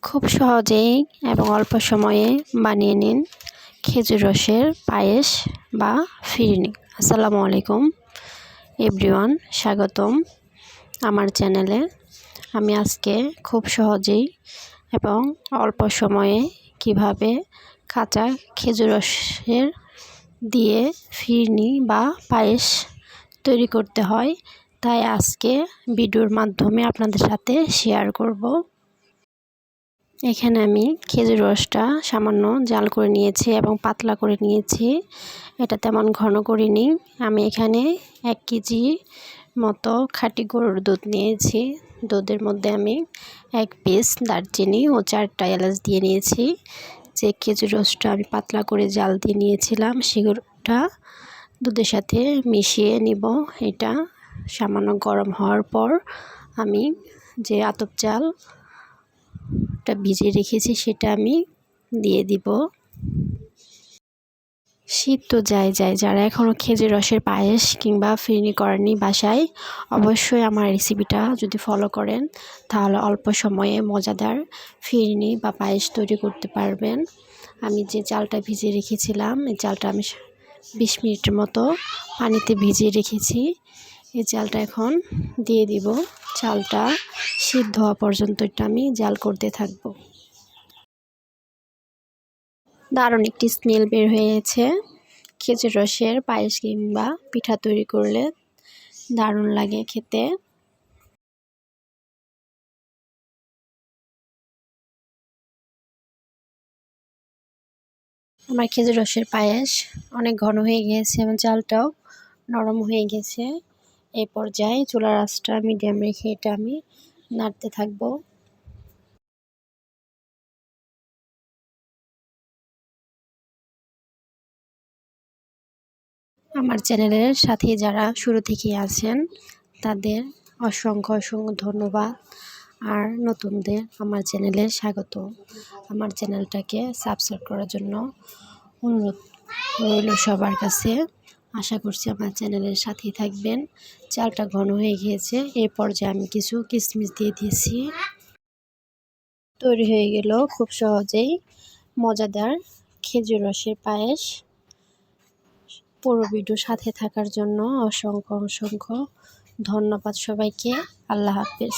খুব সহজেই এবং অল্প সময়ে বানিয়ে নিন খেজুর রসের পায়েস বা ফিরনি। আসসালামু আলাইকুম এভরিওয়ান, স্বাগতম আমার চ্যানেলে। আমি আজকে খুব সহজেই এবং অল্প সময়ে কিভাবে কাঁচা খেজুর রসের দিয়ে ফিরনি বা পায়েস তৈরি করতে হয় তাই আজকে ভিডিওর মাধ্যমে আপনাদের সাথে শেয়ার করব। এখানে আমি খেজুর রসটা সামান্য জাল করে নিয়েছি এবং পাতলা করে নিয়েছি, এটা তেমন ঘন করিনি। আমি এখানে 1 কেজি মতো খাঁটি গরুর দুধ নিয়েছি। দুধের মধ্যে আমি 1 পিস দারচিনি ও 4টা এলাচ দিয়ে নিয়েছি। যে খেজুর রসটা আমি পাতলা করে জাল দিয়ে নিয়েছিলাম সেগুলোটা দুধের সাথে মিশিয়ে নিব। এটা সামান্য গরম হওয়ার পর আমি যে আতপ চাল ভিজিয়ে রেখেছি সেটা আমি দিয়ে দিব। শীত তো যায় যারা এখনও খেজুর রসের পায়েস কিংবা ফিরনি করেননি বাসায়, অবশ্যই আমার রেসিপিটা যদি ফলো করেন তাহলে অল্প সময়ে মজাদার ফিরনি বা পায়েস তৈরি করতে পারবেন। আমি যে চালটা ভিজিয়ে রেখেছিলাম এই চালটা আমি 20 মিনিটের মতো পানিতে ভিজিয়ে রেখেছি। এই চালটা এখন দিয়ে দিব। চালটা সিদ্ধ হওয়া পর্যন্ত এটা আমি জাল করতে থাকব। দারুণ একটি স্মেল বের হয়েছে। খেজুর রসের পায়েস কিংবা পিঠা তৈরি করলে দারুণ লাগে খেতে। আমার খেজুর রসের পায়েস অনেক ঘন হয়ে গিয়েছে এবং চালটাও নরম হয়ে গেছে। এই পর্যায়ে চুলার আঁচটা মিডিয়াম রেখে এটা আমি নাড়তে থাকব। আমার চ্যানেলের সাথে যারা শুরু থেকেই আছেন তাদের অসংখ্য ধন্যবাদ, আর নতুনদের আমার চ্যানেলে স্বাগত। আমার চ্যানেলটাকে সাবস্ক্রাইব করার জন্য অনুরোধ রইল সবার কাছে। আশা করছি আমার চ্যানেলের সাথেই থাকবেন। চালটা ঘন হয়ে গিয়েছে, এই পর্যায়ে আমি কিছু কিশমিশ দিয়ে দিয়েছি। তৈরি হয়ে গেল খুব সহজেই মজাদার খেজুর রসের পায়েস। পুরো ভিডিও সাথে থাকার জন্য অসংখ্য ধন্যবাদ সবাইকে। আল্লাহ হাফেজ।